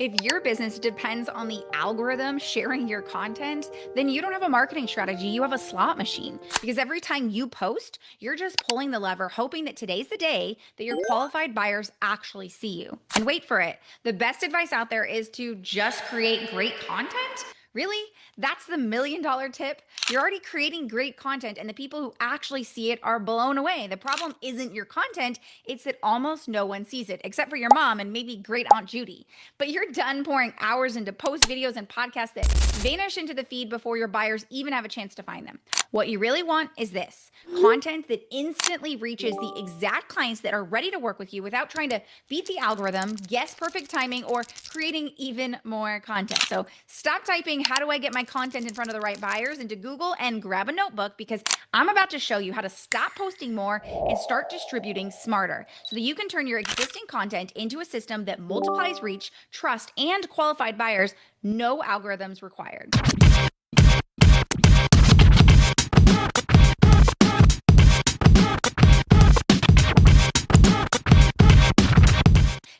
If your business depends on the algorithm sharing your content, then you don't have a marketing strategy. You have a slot machine. Because every time you post, you're just pulling the lever, hoping that today's the day that your qualified buyers actually see you. And wait for it. The best advice out there is to just create great content. Really? That's the $1,000,000 tip. You're already creating great content, and the people who actually see it are blown away. The problem isn't your content, it's that almost no one sees it, except for your mom and maybe great Aunt Judy. But you're done pouring hours into post videos and podcasts that vanish into the feed before your buyers even have a chance to find them. What you really want is this content that instantly reaches the exact clients that are ready to work with you without trying to beat the algorithm, guess perfect timing, or creating even more content. So stop typing, how do I get my content in front of the right buyers, into Google and grab a notebook because I'm about to show you how to stop posting more and start distributing smarter so that you can turn your existing content into a system that multiplies reach, trust, and qualified buyers. No algorithms required.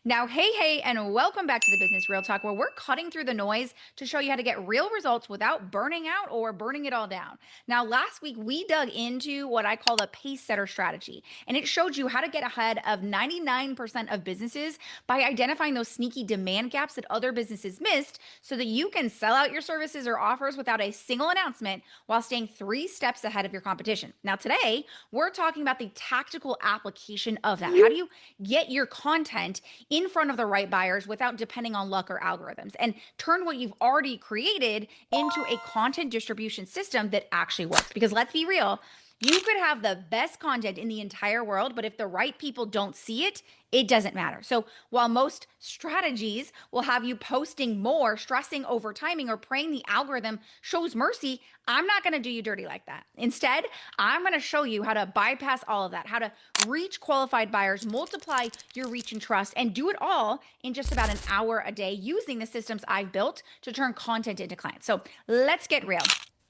Now, hey, and welcome back to the Business Real Talk, where we're cutting through the noise to show you how to get real results without burning out or burning it all down. Now, last week, we dug into what I call the pace setter strategy, and it showed you how to get ahead of 99% of businesses by identifying those sneaky demand gaps that other businesses missed so that you can sell out your services or offers without a single announcement while staying 3 steps ahead of your competition. Now, today, we're talking about the tactical application of that. How do you get your content in front of the right buyers without depending on luck or algorithms, and turn what you've already created into a content distribution system that actually works? Because let's be real, you could have the best content in the entire world, but if the right people don't see it, it doesn't matter. So while most strategies will have you posting more, stressing over timing, or praying the algorithm shows mercy, I'm not going to do you dirty like that. Instead, I'm going to show you how to bypass all of that, how to reach qualified buyers, multiply your reach and trust, and do it all in just about an hour a day using the systems I've built to turn content into clients. So let's get real.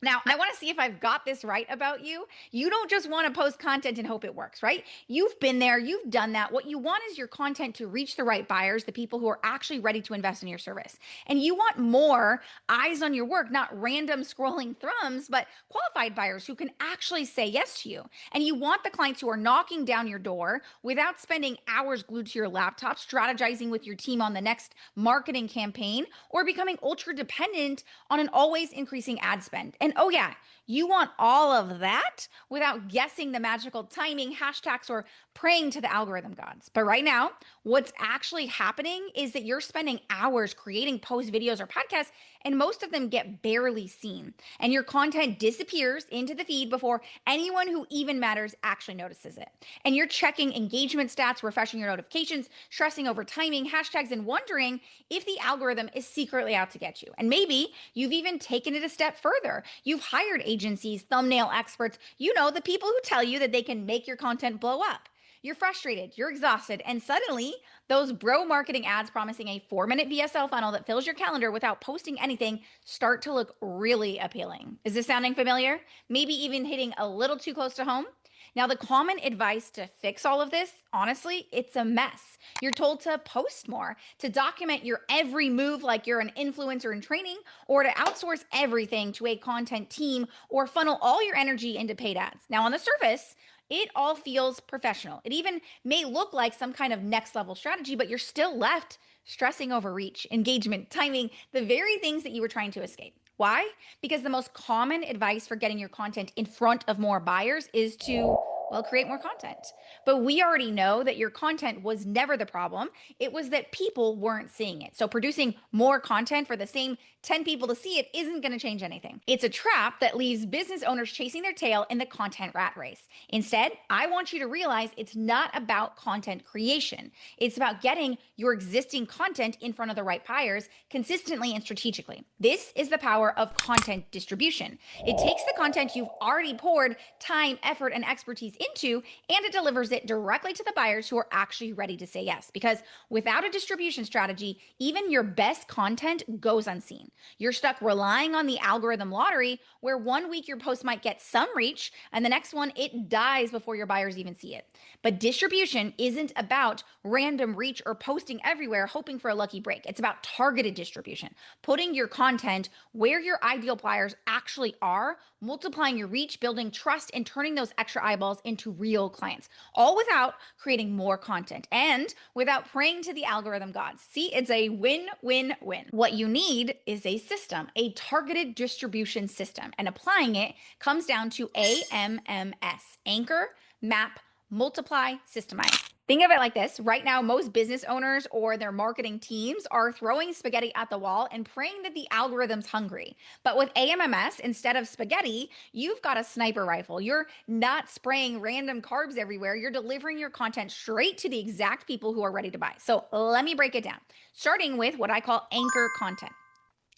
Now, I want to see if I've got this right about you. You don't just want to post content and hope it works, right? You've been there, you've done that. What you want is your content to reach the right buyers, the people who are actually ready to invest in your service. And you want more eyes on your work, not random scrolling thumbs, but qualified buyers who can actually say yes to you. And you want the clients who are knocking down your door without spending hours glued to your laptop, strategizing with your team on the next marketing campaign, or becoming ultra dependent on an always increasing ad spend. And oh yeah, you want all of that without guessing the magical timing, hashtags, or praying to the algorithm gods. But right now, what's actually happening is that you're spending hours creating post videos or podcasts, and most of them get barely seen. And your content disappears into the feed before anyone who even matters actually notices it. And you're checking engagement stats, refreshing your notifications, stressing over timing, hashtags, and wondering if the algorithm is secretly out to get you. And maybe you've even taken it a step further. You've hired agencies, thumbnail experts, the people who tell you that they can make your content blow up. You're frustrated, you're exhausted, and suddenly those bro marketing ads promising a 4-minute VSL funnel that fills your calendar without posting anything start to look really appealing. Is this sounding familiar? Maybe even hitting a little too close to home? Now, the common advice to fix all of this, honestly, it's a mess. You're told to post more, to document your every move like you're an influencer in training, or to outsource everything to a content team, or funnel all your energy into paid ads. Now, on the surface, it all feels professional. It even may look like some kind of next level strategy, but you're still left stressing over reach, engagement, timing, the very things that you were trying to escape. Why? Because the most common advice for getting your content in front of more buyers is to, well, create more content. But we already know that your content was never the problem. It was that people weren't seeing it. So producing more content for the same 10 people to see it isn't going to change anything. It's a trap that leaves business owners chasing their tail in the content rat race. Instead, I want you to realize it's not about content creation. It's about getting your existing content in front of the right buyers consistently and strategically. This is the power of content distribution. It takes the content you've already poured time, effort, and expertise into, and it delivers it directly to the buyers who are actually ready to say yes. Because without a distribution strategy, even your best content goes unseen. You're stuck relying on the algorithm lottery, where one week your post might get some reach and the next one it dies before your buyers even see it. But distribution isn't about random reach or posting everywhere hoping for a lucky break. It's about targeted distribution, putting your content where your ideal buyers actually are, multiplying your reach, building trust, and turning those extra eyeballs into real clients, all without creating more content and without praying to the algorithm gods. See, it's a win-win-win. What you need is a system, a targeted distribution system, and applying it comes down to AMMS: anchor, map, multiply, systemize. Think of it like this. Right now, most business owners or their marketing teams are throwing spaghetti at the wall and praying that the algorithm's hungry. But with AMMS, instead of spaghetti, you've got a sniper rifle. You're not spraying random carbs everywhere. You're delivering your content straight to the exact people who are ready to buy. So let me break it down, starting with what I call anchor content.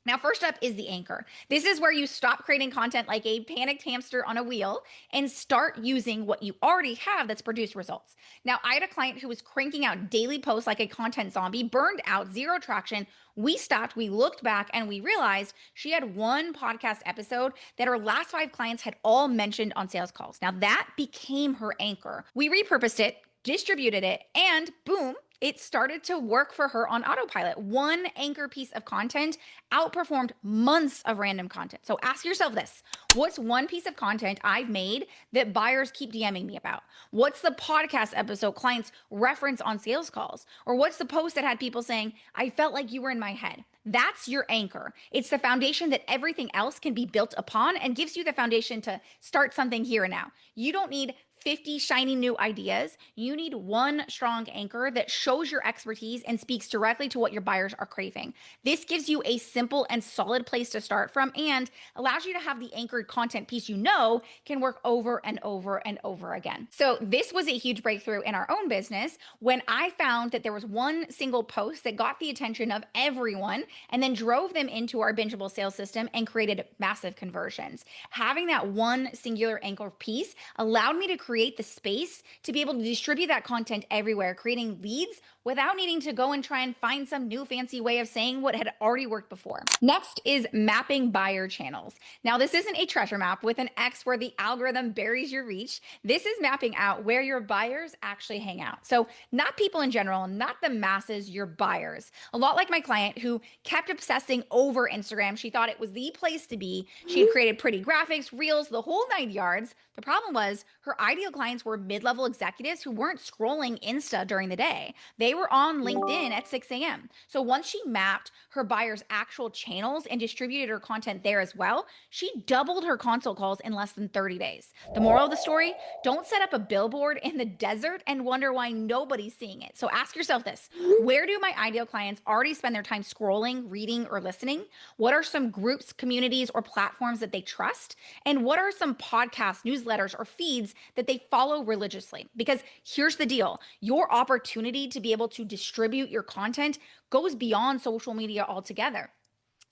Now, first up is the anchor. This is where you stop creating content like a panicked hamster on a wheel and start using what you already have that's produced results. Now, I had a client who was cranking out daily posts like a content zombie, burned out, zero traction. We stopped, we looked back, and we realized she had one podcast episode that her last 5 clients had all mentioned on sales calls. Now, that became her anchor. We repurposed it, distributed it, and boom, it started to work for her on autopilot. One anchor piece of content outperformed months of random content. So ask yourself this: what's one piece of content I've made that buyers keep DMing me about? What's the podcast episode clients reference on sales calls? Or what's the post that had people saying, I felt like you were in my head? That's your anchor. It's the foundation that everything else can be built upon and gives you the foundation to start something here and now. You don't need 50 shiny new ideas. You need one strong anchor that shows your expertise and speaks directly to what your buyers are craving. This gives you a simple and solid place to start from and allows you to have the anchored content piece you know can work over and over and over again. So this was a huge breakthrough in our own business when I found that there was one single post that got the attention of everyone and then drove them into our bingeable sales system and created massive conversions. Having that one singular anchor piece allowed me to create the space to be able to distribute that content everywhere, creating leads without needing to go and try and find some new fancy way of saying what had already worked before. Next is mapping buyer channels. Now, this isn't a treasure map with an X where the algorithm buries your reach. This is mapping out where your buyers actually hang out. So not people in general, not the masses, your buyers. A lot like my client who kept obsessing over Instagram. She thought it was the place to be. She had created pretty graphics, reels, the whole 9 yards. The problem was her ideal clients were mid-level executives who weren't scrolling Insta during the day. They were on LinkedIn at 6 a.m. So once she mapped her buyers' actual channels and distributed her content there as well, she doubled her consult calls in less than 30 days. The moral of the story: don't set up a billboard in the desert and wonder why nobody's seeing it. So ask yourself this: where do my ideal clients already spend their time scrolling, reading, or listening? What are some groups, communities, or platforms that they trust? And what are some podcasts, newsletters, or feeds that they follow religiously? Because here's the deal: your opportunity to be able to distribute your content goes beyond social media altogether.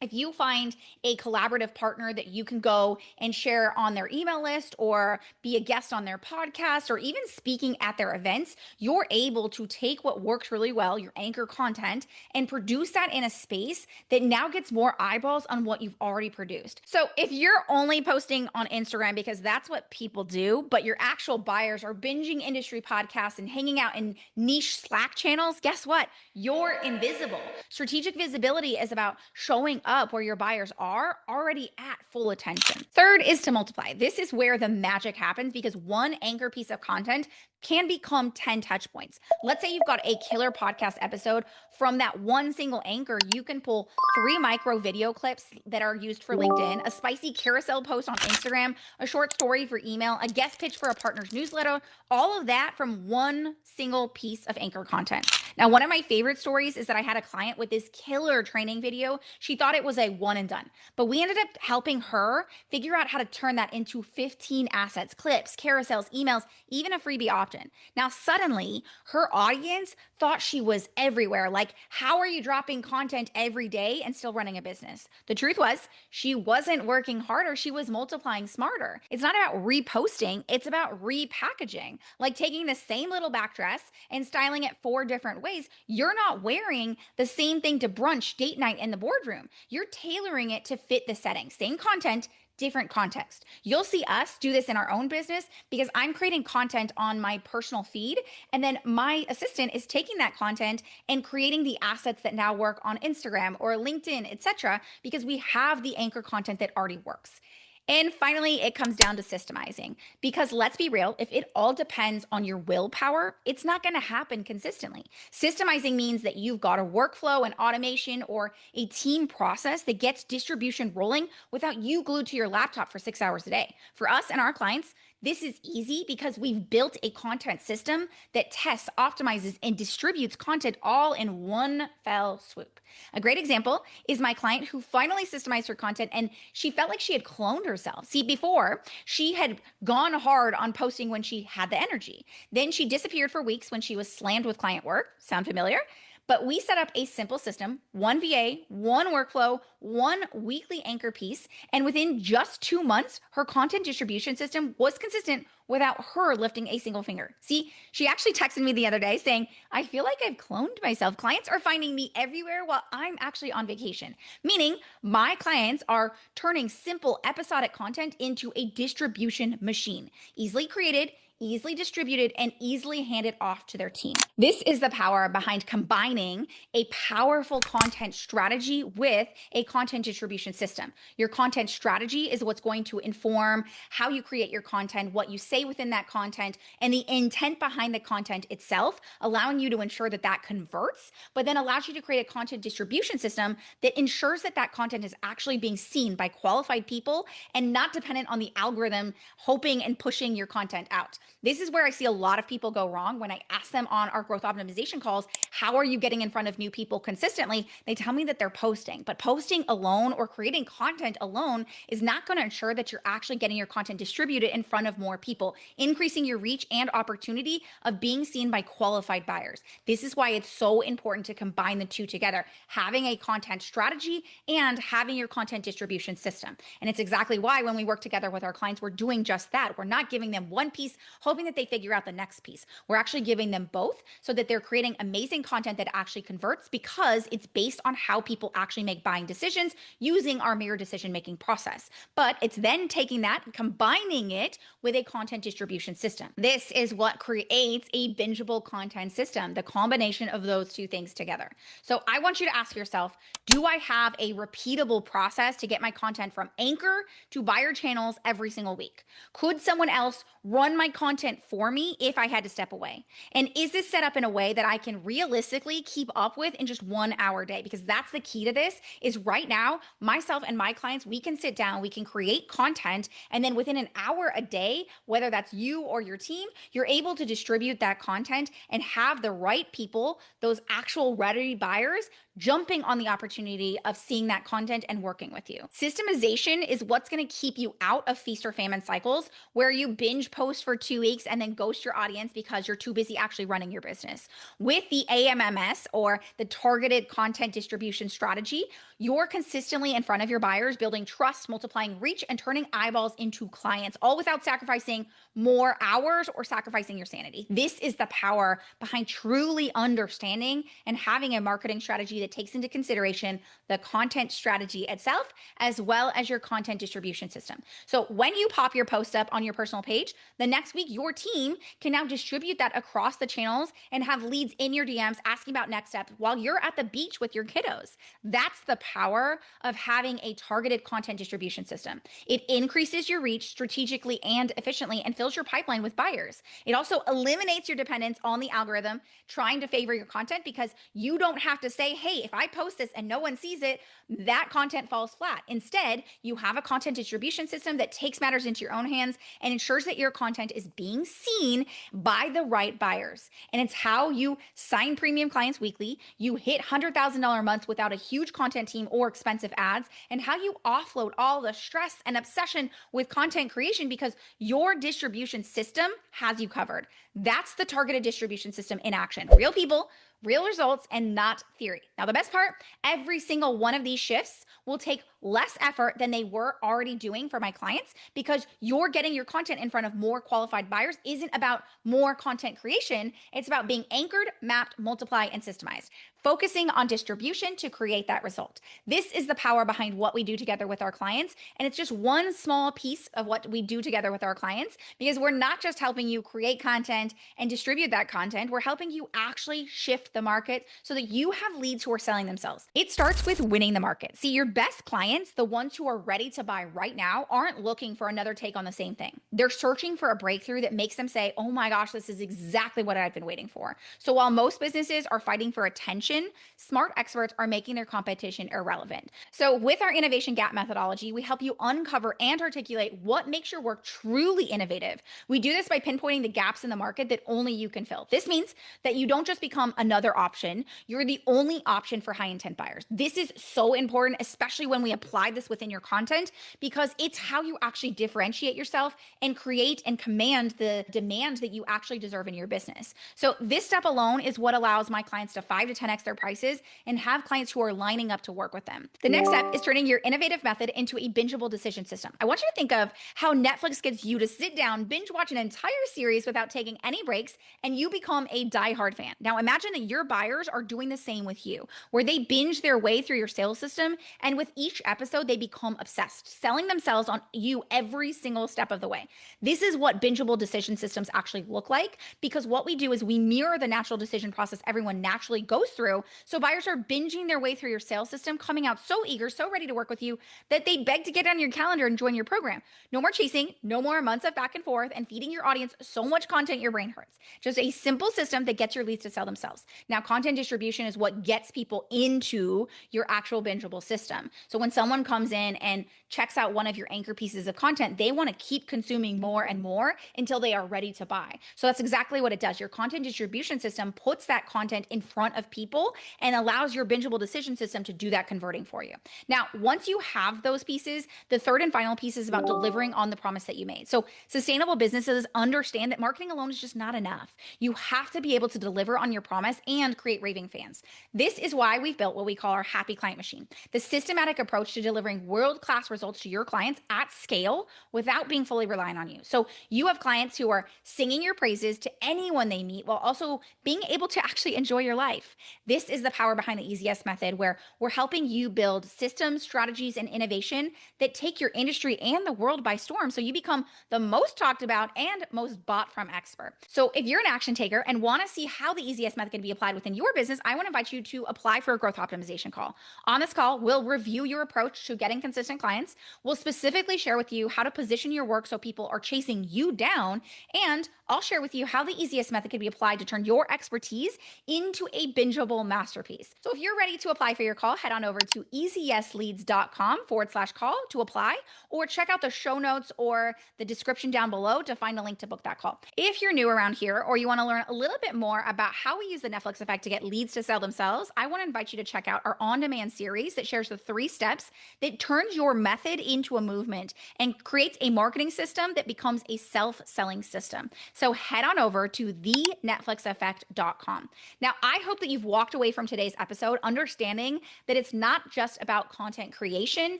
If you find a collaborative partner that you can go and share on their email list or be a guest on their podcast or even speaking at their events, you're able to take what works really well, your anchor content, and produce that in a space that now gets more eyeballs on what you've already produced. So if you're only posting on Instagram because that's what people do, but your actual buyers are binging industry podcasts and hanging out in niche Slack channels, guess what? You're invisible. Strategic visibility is about showing up where your buyers are already at full attention. Third is to multiply. This is where the magic happens because one anchor piece of content can become 10 touch points. Let's say you've got a killer podcast episode. From that one single anchor, you can pull 3 micro video clips that are used for LinkedIn, a spicy carousel post on Instagram, a short story for email, a guest pitch for a partner's newsletter, all of that from one single piece of anchor content. Now, one of my favorite stories is that I had a client with this killer training video. She thought it was a one and done, but we ended up helping her figure out how to turn that into 15 assets, clips, carousels, emails, even a freebie option often. Now, suddenly, her audience thought she was everywhere. Like, how are you dropping content every day and still running a business? The truth was, she wasn't working harder, she was multiplying smarter. It's not about reposting, it's about repackaging. Like taking the same little back dress and styling it four different ways. You're not wearing the same thing to brunch, date night, in the boardroom. You're tailoring it to fit the setting. Same content, different context. You'll see us do this in our own business because I'm creating content on my personal feed. And then my assistant is taking that content and creating the assets that now work on Instagram or LinkedIn, etc., because we have the anchor content that already works. And finally, it comes down to systemizing because let's be real, if it all depends on your willpower, it's not going to happen consistently. Systemizing means that you've got a workflow, an automation, or a team process that gets distribution rolling without you glued to your laptop for 6 hours a day. For us and our clients, this is easy because we've built a content system that tests, optimizes, and distributes content all in one fell swoop. A great example is my client who finally systemized her content and she felt like she had cloned herself. See, before she had gone hard on posting when she had the energy. Then she disappeared for weeks when she was slammed with client work. Sound familiar? But we set up a simple system, one VA, one workflow, one weekly anchor piece. And within just 2 months, her content distribution system was consistent without her lifting a single finger. See, she actually texted me the other day saying, I feel like I've cloned myself. Clients are finding me everywhere while I'm actually on vacation. Meaning my clients are turning simple episodic content into a distribution machine, easily created, easily distributed, and easily handed off to their team. This is the power behind combining a powerful content strategy with a content distribution system. Your content strategy is what's going to inform how you create your content, what you say within that content, and the intent behind the content itself, allowing you to ensure that that converts, but then allows you to create a content distribution system that ensures that that content is actually being seen by qualified people and not dependent on the algorithm hoping and pushing your content out. This is where I see a lot of people go wrong when I ask them on our growth optimization calls, how are you getting in front of new people consistently? They tell me that they're posting, but posting alone or creating content alone is not going to ensure that you're actually getting your content distributed in front of more people, increasing your reach and opportunity of being seen by qualified buyers. This is why it's so important to combine the two together, having a content strategy and having your content distribution system. And it's exactly why when we work together with our clients, we're doing just that. We're not giving them one piece, hoping that they figure out the next piece. We're actually giving them both so that they're creating amazing content that actually converts because it's based on how people actually make buying decisions using our mirror decision-making process. But it's then taking that and combining it with a content distribution system. This is what creates a bingeable content system, the combination of those two things together. So I want you to ask yourself, do I have a repeatable process to get my content from anchor to buyer channels every single week? Could someone else run my content for me if I had to step away? And is this set up in a way that I can realistically keep up with in just 1 hour a day? Because that's the key to this is right now, myself and my clients, we can sit down, we can create content, and then within an hour a day, whether that's you or your team, you're able to distribute that content and have the right people, those actual ready buyers, jumping on the opportunity of seeing that content and working with you. Systemization is what's going to keep you out of feast or famine cycles where you binge post for 2 weeks and then ghost your audience because you're too busy actually running your business. With the AMMS or the targeted content distribution strategy, you're consistently in front of your buyers, building trust, multiplying reach, and turning eyeballs into clients, all without sacrificing more hours or sacrificing your sanity. This is the power behind truly understanding and having a marketing strategy that takes into consideration the content strategy itself, as well as your content distribution system. So when you pop your post up on your personal page, the next week, your team can now distribute that across the channels and have leads in your DMs asking about next steps while you're at the beach with your kiddos. That's the power of having a targeted content distribution system. It increases your reach strategically and efficiently and fills your pipeline with buyers. It also eliminates your dependence on the algorithm trying to favor your content because you don't have to say, hey, hey, if I post this and no one sees it, that content falls flat. Instead, you have a content distribution system that takes matters into your own hands and ensures that your content is being seen by the right buyers. And it's how you sign premium clients weekly, you hit $100,000 months without a huge content team or expensive ads, and how you offload all the stress and obsession with content creation because your distribution system has you covered. That's the targeted distribution system in action. Real people, real results, and not theory. Now, the best part, every single one of these shifts will take less effort than they were already doing for my clients because you're getting your content in front of more qualified buyers isn't about more content creation. It's about being anchored, mapped, multiply, and systemized, focusing on distribution to create that result. This is the power behind what we do together with our clients. And it's just one small piece of what we do together with our clients because we're not just helping you create content and distribute that content. We're helping you actually shift the market so that you have leads who are selling themselves. It starts with winning the market. See, your best clients, the ones who are ready to buy right now, aren't looking for another take on the same thing. They're searching for a breakthrough that makes them say, oh my gosh, this is exactly what I've been waiting for. So while most businesses are fighting for attention, smart experts are making their competition irrelevant. So with our innovation gap methodology, we help you uncover and articulate what makes your work truly innovative. We do this by pinpointing the gaps in the market that only you can fill. This means that you don't just become another option, you're the only option for high intent buyers. This is so important, especially when we apply this within your content, because it's how you actually differentiate yourself and create and command the demand that you actually deserve in your business. So this step alone is what allows my clients to 5 to 10x their prices and have clients who are lining up to work with them. The next step is turning your innovative method into a bingeable decision system. I want you to think of how Netflix gets you to sit down, binge watch an entire series without taking any breaks, and you become a diehard fan. Now imagine that your buyers are doing the same with you, where they binge their way through your sales system, and with each episode, they become obsessed, selling themselves on you every single step of the way. This is what bingeable decision systems actually look like, because what we do is we mirror the natural decision process everyone naturally goes through. So buyers are binging their way through your sales system, coming out so eager, so ready to work with you that they beg to get on your calendar and join your program. No more chasing, no more months of back and forth and feeding your audience so much content your brain hurts. Just a simple system that gets your leads to sell themselves. Now, content distribution is what gets people into your actual bingeable system. So when someone comes in and checks out one of your anchor pieces of content, they want to keep consuming more and more until they are ready to buy. So that's exactly what it does. Your content distribution system puts that content in front of people and allows your bingeable decision system to do that converting for you. Now, once you have those pieces, the third and final piece is about delivering on the promise that you made. So sustainable businesses understand that marketing alone is just not enough. You have to be able to deliver on your promise and create raving fans. This is why we've built what we call our happy client machine, the systematic approach to delivering world-class results to your clients at scale without being fully reliant on you. So you have clients who are singing your praises to anyone they meet while also being able to actually enjoy your life. This is the power behind the Easy Yes method, where we're helping you build systems, strategies, and innovation that take your industry and the world by storm so you become the most talked about and most bought from expert. So if you're an action taker and want to see how the Easy Yes method can be applied within your business, I want to invite you to apply for a growth optimization call. On this call, we'll review your approach to getting consistent clients. We'll specifically share with you how to position your work so people are chasing you down, and I'll share with you how the Easy Yes method can be applied to turn your expertise into a bingeable masterpiece. So if you're ready to apply for your call, head on over to easyesleads.com/call to apply, or check out the show notes or the description down below to find a link to book that call. If you're new around here or you want to learn a little bit more about how we use the Netflix effect to get leads to sell themselves, I want to invite you to check out our on-demand series that shares the 3 steps that turns your method into a movement and creates a marketing system that becomes a self-selling system. So head on over to thenetflixeffect.com. Now, I hope that you've walked away from today's episode understanding that it's not just about content creation,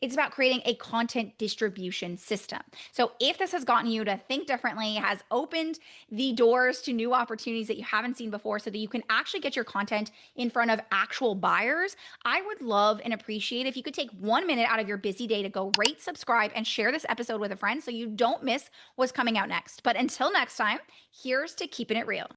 it's about creating a content distribution system. So if this has gotten you to think differently, has opened the doors to new opportunities that you haven't seen before so that you can actually get your content in front of actual buyers, I would love and appreciate if you could take 1 minute out of your busy day to go rate, subscribe, and share this episode with a friend so you don't miss what's coming out next. But until next time, here's to keeping it real.